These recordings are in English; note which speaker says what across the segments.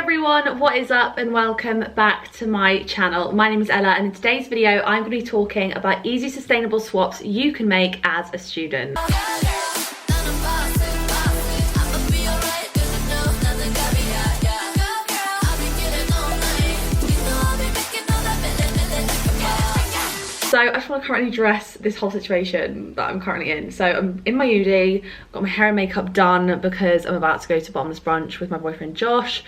Speaker 1: everyone, what is up and welcome back to my channel. My name is Ella and in today's video I'm going to be talking about easy sustainable swaps you can make as a student. So I just want to currently address this whole situation that I'm currently in. So I'm in my uni, got my hair and makeup done because I'm about to go to bottomless brunch with my boyfriend Josh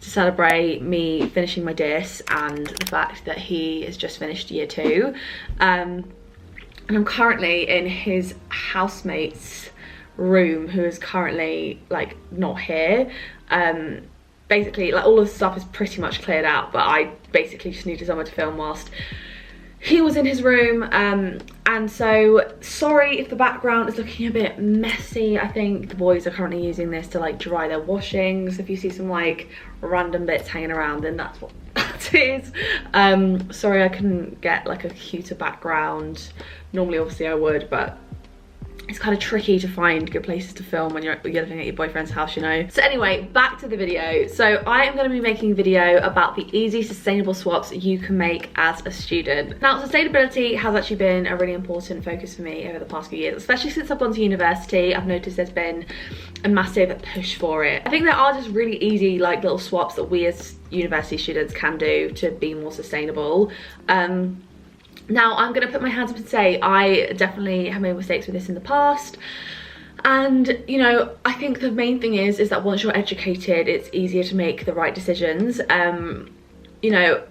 Speaker 1: to celebrate me finishing my dis and the fact that he has just finished year 2. And I'm currently in his housemate's room who is currently like not here. Basically like all of the stuff is pretty much cleared out, but I basically just needed someone to film whilst he was in his room, and so sorry if the background is looking a bit messy. I think the boys are currently using this to like dry their washings. If you see some like random bits hanging around, then that's what that is. Sorry I couldn't get like a cuter background. Normally obviously I would, but it's kind of tricky to find good places to film when you're living at your boyfriend's house, you know. So anyway, back to the video. So I am going to be making a video about the easy sustainable swaps you can make as a student. Now sustainability has actually been a really important focus for me over the past few years, especially since I've gone to university. I've noticed there's been a massive push for it. I think there are just really easy like little swaps that we as university students can do to be more sustainable. Now I'm gonna put my hands up and say I definitely have made mistakes with this in the past, and you know, I think the main thing is that once you're educated it's easier to make the right decisions. You know,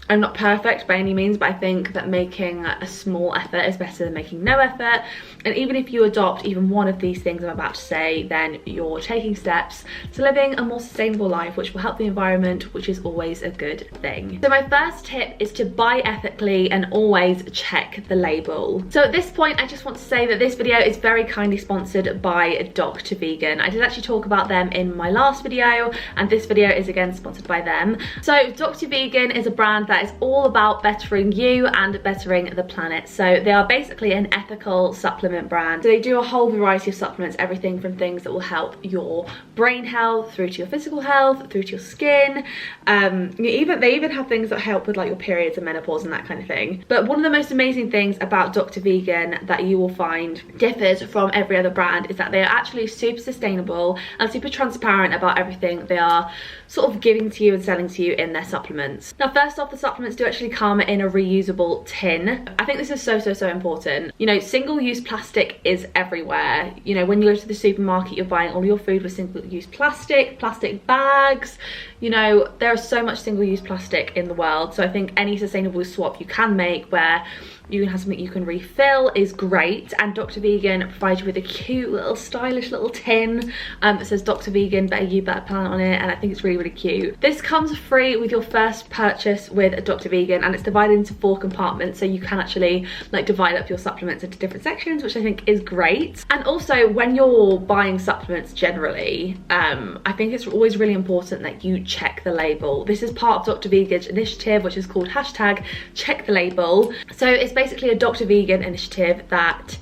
Speaker 1: I'm not perfect by any means, but I think that making a small effort is better than making no effort. And even if you adopt even one of these things I'm about to say, then you're taking steps to living a more sustainable life, which will help the environment, which is always a good thing. So my first tip is to buy ethically and always check the label. So at this point, I just want to say that this video is very kindly sponsored by Dr. Vegan. I did actually talk about them in my last video, and this video is again sponsored by them. So Dr. Vegan is a brand that is all about bettering you and bettering the planet. So they are basically an ethical supplement brand. So they do a whole variety of supplements, everything from things that will help your brain health through to your physical health, through to your skin. They even have things that help with like your periods and menopause and that kind of thing. But one of the most amazing things about Dr. Vegan that you will find differs from every other brand is that they are actually super sustainable and super transparent about everything they are sort of giving to you and selling to you in their supplements. Now first off, the supplements do actually come in a reusable tin. I think this is so important. You know, single-use plastic is everywhere. You know, when you go to the supermarket, you're buying all your food with single-use plastic bags. You know, there is so much single-use plastic in the world. So I think any sustainable swap you can make where you can have something you can refill is great. And Dr. Vegan provides you with a cute little stylish little tin that says Dr. Vegan, better you, better planet on it, and I think it's really cute. This comes free with your first purchase with Dr. Vegan, and it's divided into 4 compartments, so you can actually like divide up your supplements into different sections, which I think is great. And also when you're buying supplements generally, I think it's always really important that you check the label. This is part of Dr. Vegan's initiative, which is called #CheckTheLabel. So it's basically a Dr. Vegan initiative that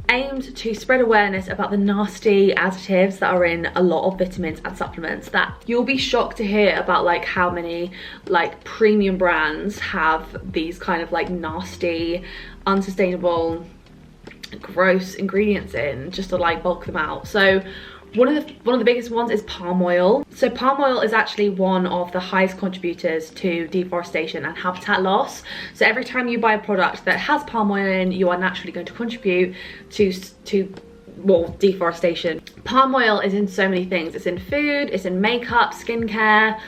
Speaker 1: aimed to spread awareness about the nasty additives that are in a lot of vitamins and supplements. That you'll be shocked to hear about like how many like premium brands have these kind of like nasty, unsustainable, gross ingredients in just to like bulk them out. So one of the biggest ones is palm oil. So palm oil is actually one of the highest contributors to deforestation and habitat loss. So every time you buy a product that has palm oil in, you are naturally going to contribute to more deforestation. Palm oil is in so many things. It's in food, it's in makeup, skincare,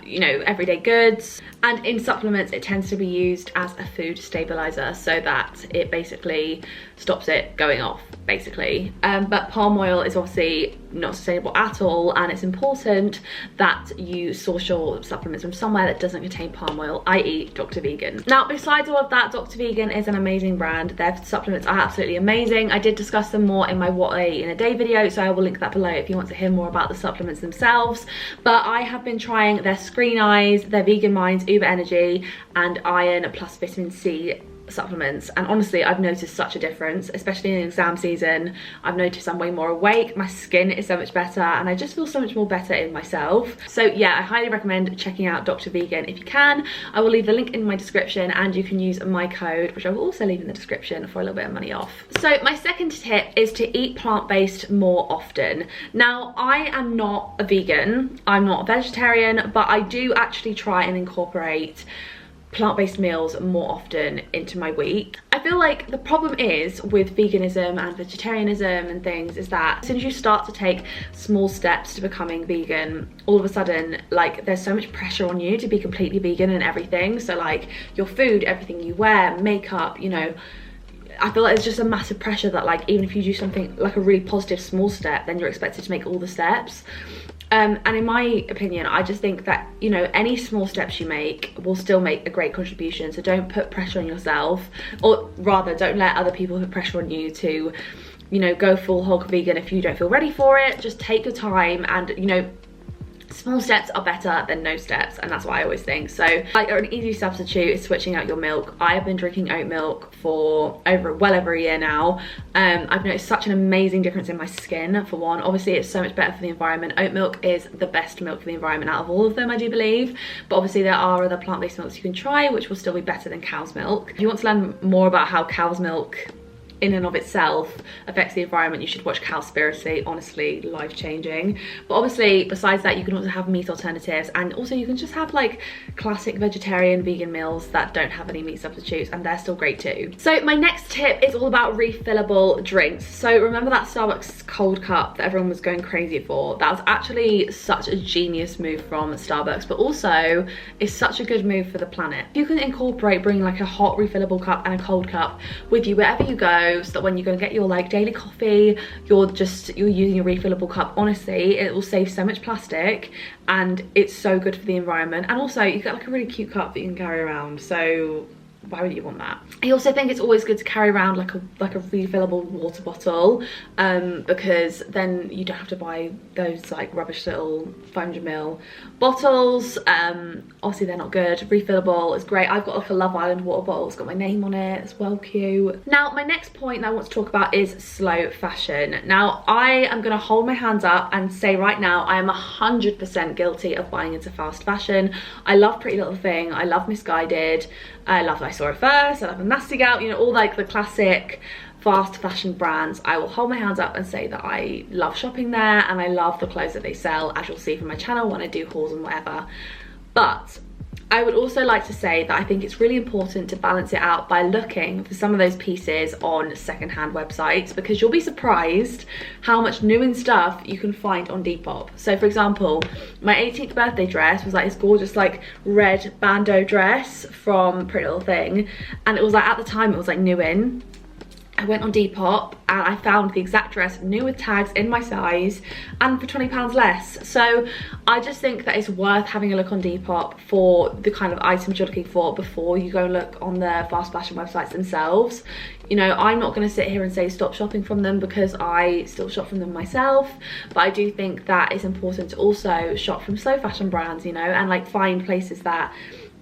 Speaker 1: you know, everyday goods, and in supplements it tends to be used as a food stabilizer so that it basically stops it going off basically. But palm oil is obviously not sustainable at all, and it's important that you source your supplements from somewhere that doesn't contain palm oil, i.e. Dr. Vegan. Now besides all of that, Dr. Vegan is an amazing brand. Their supplements are absolutely amazing. I did discuss them more in my What I Eat in a Day video, so I will link that below if you want to hear more about the supplements themselves. But I have been trying their Screen Eyes, their Vegan Minds, Uber Energy, and Iron plus Vitamin C supplements, and honestly I've noticed such a difference, especially in exam season. I've noticed I'm way more awake, my skin is so much better, and I just feel so much more better in myself. So yeah, I highly recommend checking out Dr. Vegan if you can. I will leave the link in my description, and you can use my code, which I will also leave in the description, for a little bit of money off. So my second tip is to eat plant-based more often. Now, I am not a vegan, I'm not a vegetarian, but I do actually try and incorporate plant-based meals more often into my week. I feel like the problem is with veganism and vegetarianism and things is that as soon as you start to take small steps to becoming vegan, all of a sudden, like, there's so much pressure on you to be completely vegan and everything. So like your food, everything you wear, makeup, you know, I feel like it's just a massive pressure that, like, even if you do something like a really positive small step, then you're expected to make all the steps. And in my opinion, I just think that, you know, any small steps you make will still make a great contribution. So don't put pressure on yourself, or rather don't let other people put pressure on you to, you know, go full hog vegan if you don't feel ready for it. Just take your time, and, you know, small steps are better than no steps, and that's what I always think. So like, an easy substitute is switching out your milk. I have been drinking oat milk for well over a year now. I've noticed such an amazing difference in my skin, for one. Obviously it's so much better for the environment. Oat milk is the best milk for the environment out of all of them, I do believe, but obviously there are other plant-based milks you can try which will still be better than cow's milk. If you want to learn more about how cow's milk in and of itself affects the environment, you should watch Cowspiracy. Honestly, life-changing. But obviously besides that, you can also have meat alternatives, and also you can just have like classic vegetarian vegan meals that don't have any meat substitutes, and they're still great too. So my next tip is all about refillable drinks. So remember that Starbucks cold cup that everyone was going crazy for? That was actually such a genius move from Starbucks, but also it's such a good move for the planet. You can incorporate bringing like a hot refillable cup and a cold cup with you wherever you go, so that when you go and get your like daily coffee, you're using a refillable cup. Honestly, it will save so much plastic, and it's so good for the environment. And also you get like a really cute cup that you can carry around, so why would you want that? I also think it's always good to carry around like a refillable water bottle, because then you don't have to buy those like rubbish little 500ml bottles. Obviously they're not good. Refillable is great. I've got like a Love Island water bottle, it's got my name on it, it's well cute. Now my next point that I want to talk about is slow fashion. Now I am going to hold my hands up and say right now I am 100% guilty of buying into fast fashion. I love Pretty Little Thing, I love Misguided, I love I Saw It First, I love a Nasty Gal, you know, all like the classic fast fashion brands. I will hold my hands up and say that I love shopping there, and I love the clothes that they sell, as you'll see from my channel when I do hauls and whatever. But I would also like to say that I think it's really important to balance it out by looking for some of those pieces on secondhand websites, because you'll be surprised how much new and stuff you can find on Depop. So for example, my 18th birthday dress was like this gorgeous like red bandeau dress from Pretty Little Thing, and it was like, at the time it was like new in. I went on Depop and I found the exact dress, new with tags, in my size, and for £20 less. So I just think that it's worth having a look on Depop for the kind of items you're looking for before you go look on the fast fashion websites themselves. You know, I'm not going to sit here and say stop shopping from them, because I still shop from them myself, but I do think that it's important to also shop from slow fashion brands, you know, and like find places that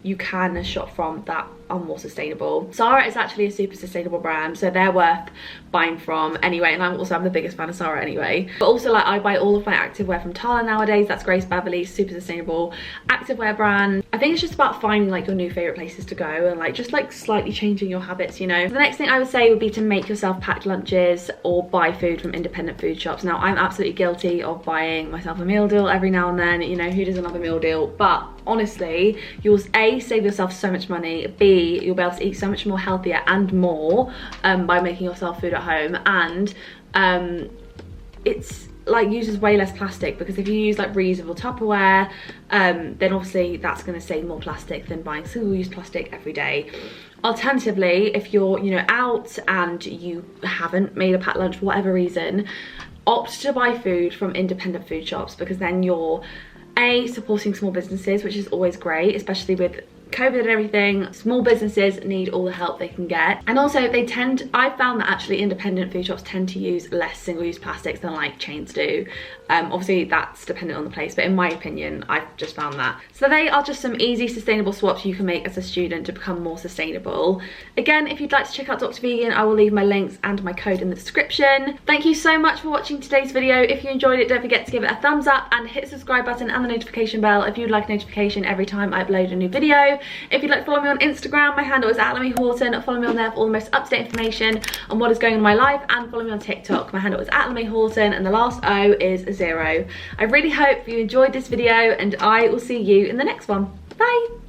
Speaker 1: you can shop from that are more sustainable. Zara is actually a super sustainable brand, so they're worth buying from anyway, and I'm the biggest fan of Zara anyway. But also, like, I buy all of my activewear from Tala nowadays. That's Grace Beverly, super sustainable activewear brand. I think it's just about finding like your new favorite places to go, and like just like slightly changing your habits, you know. The next thing I would say would be to make yourself packed lunches or buy food from independent food shops. Now I'm absolutely guilty of buying myself a meal deal every now and then, you know, who doesn't love a meal deal? But honestly, you'll A, save yourself so much money, B, you'll be able to eat so much more healthier and more by making yourself food at home, and it's like uses way less plastic, because if you use like reusable Tupperware, then obviously that's going to save more plastic than buying single-use plastic every day. Alternatively, if you're, you know, out and you haven't made a packed lunch for whatever reason, opt to buy food from independent food shops, because then you're A, supporting small businesses, which is always great, especially with COVID and everything, small businesses need all the help they can get. And also I found that actually independent food shops tend to use less single-use plastics than like chains do. Obviously that's dependent on the place, but in my opinion, I've just found that. So they are just some easy sustainable swaps you can make as a student to become more sustainable. Again, if you'd like to check out Dr. Vegan, I will leave my links and my code in the description. Thank you so much for watching today's video. If you enjoyed it, don't forget to give it a thumbs up and hit the subscribe button and the notification bell if you'd like a notification every time I upload a new video. If you'd like to follow me on Instagram, my handle is @ella.houghton. Follow me on there for all the most up-to-date information on what is going on in my life, and follow me on TikTok. My handle is @ella.houghton and the last O is 0. I really hope you enjoyed this video and I will see you in the next one. Bye!